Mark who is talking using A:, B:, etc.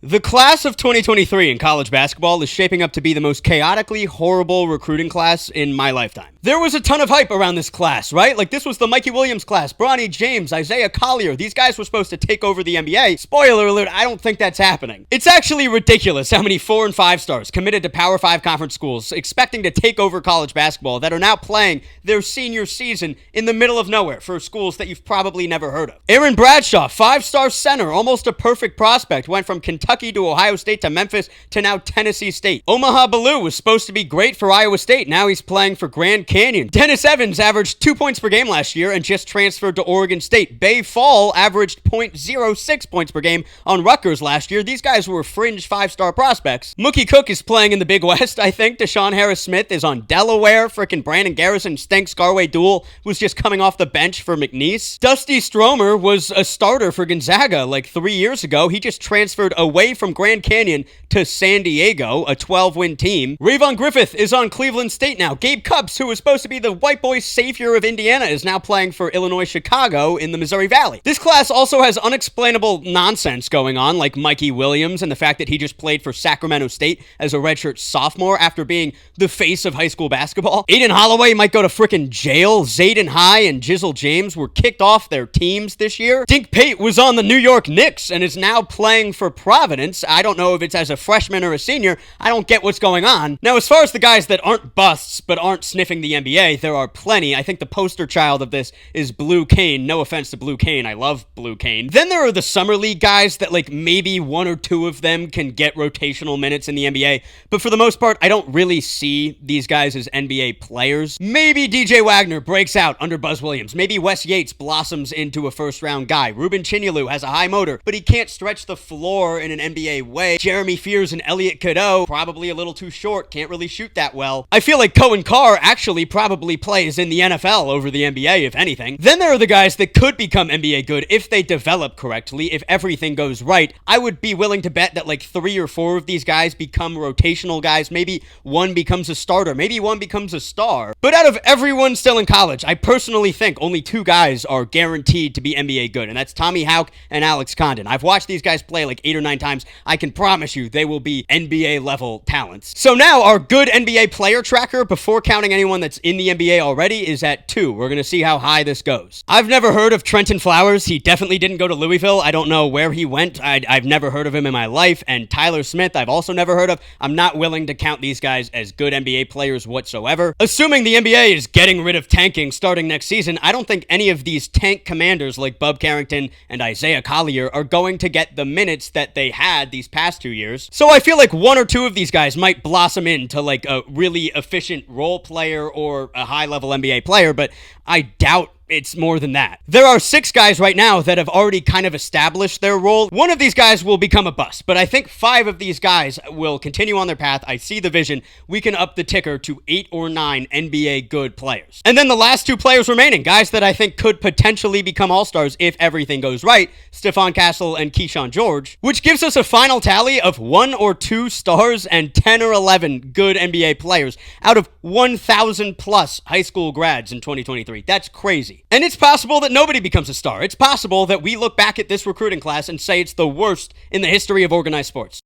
A: The class of 2023 in college basketball is shaping up to be the most chaotically horrible recruiting class in my lifetime. There was a ton of hype around this class, right? Like, this was the Mikey Williams class, Bronny James, Isaiah Collier. These guys were supposed to take over the NBA. Spoiler alert, I don't think that's happening. It's actually ridiculous how many 4 and 5 stars committed to Power 5 conference schools expecting to take over college basketball that are now playing their senior season in the middle of nowhere for schools that you've probably never heard of. Aaron Bradshaw, 5-star center, almost a perfect prospect, went from Kentucky to Ohio State to Memphis to now Tennessee State. Omaha Ballou was supposed to be great for Iowa State. Now he's playing for Grand Canyon. Dennis Evans averaged 2 points per game last year and just transferred to Oregon State. Bay Fall averaged .06 points per game on Rutgers last year. These guys were fringe 5-star prospects. Mookie Cook is playing in the Big West, I think. Deshaun Harris-Smith is on Delaware. Frickin' Brandon Garrison stinks. Garway Duel was just coming off the bench for McNeese. Dusty Stromer was a starter for Gonzaga like 3 years ago. He just transferred away from Grand Canyon to San Diego, a 12-win team. Rayvon Griffith is on Cleveland State now. Gabe Cupps, who was supposed to be the white boy savior of Indiana, is now playing for Illinois Chicago in the Missouri Valley. This class also has unexplainable nonsense going on, like Mikey Williams and the fact that he just played for Sacramento State as a redshirt sophomore after being the face of high school basketball. Aiden Holloway might go to frickin' jail. Zayden High and Jizzle James were kicked off their teams this year. Dink Pate was on the New York Knicks and is now playing for Providence. I don't know if it's as a freshman or a senior. I don't get what's going on. Now, as far as the guys that aren't busts but aren't sniffing the NBA, there are plenty. I think the poster child of this is Blue Kane. No offense to Blue Kane. I love Blue Kane. Then there are the summer league guys that like maybe 1 or 2 of them can get rotational minutes in the NBA. But for the most part, I don't really see these guys as NBA players. Maybe DJ Wagner breaks out under Buzz Williams. Maybe Wes Yates blossoms into a first-round guy. Ruben Chinyelu has a high motor, but he can't stretch the floor in an NBA way. Jeremy Fears and Elliot Cadeau, probably a little too short, can't really shoot that well. I feel like Cohen Carr actually probably plays in the NFL over the NBA, if anything. Then there are the guys that could become NBA good if they develop correctly, if everything goes right. I would be willing to bet that like 3 or 4 of these guys become rotational guys. Maybe one becomes a starter. Maybe one becomes a star. But out of everyone still in college, I personally think only 2 guys are guaranteed to be NBA good, and that's Tommy Houck and Alex Condon. I've watched these guys play like 8 or 9 times. I can promise you they will be NBA level talents. So now our good NBA player tracker, before counting anyone that's in the NBA already, is at 2. We're going to see how high this goes. I've never heard of Trenton Flowers. He definitely didn't go to Louisville. I don't know where he went. I've never heard of him in my life. And Tyler Smith, I've also never heard of. I'm not willing to count these guys as good NBA players whatsoever. Assuming the NBA is getting rid of tanking starting next season, I don't think any of these tank commanders like Bub Carrington and Isaiah Collier are going to get the minutes that they had these past 2 years. So I feel like 1 or 2 of these guys might blossom into like a really efficient role player or a high-level NBA player, but I doubt it's more than that. There are 6 guys right now that have already kind of established their role. One of these guys will become a bust, but I think 5 of these guys will continue on their path. I see the vision. We can up the ticker to 8 or 9 NBA good players. And then the last 2 players remaining, guys that I think could potentially become all-stars if everything goes right, Stephon Castle and Keyshawn George, which gives us a final tally of 1 or 2 stars and 10 or 11 good NBA players out of 1,000 plus high school grads in 2023. That's crazy. And it's possible that nobody becomes a star. It's possible that we look back at this recruiting class and say it's the worst in the history of organized sports.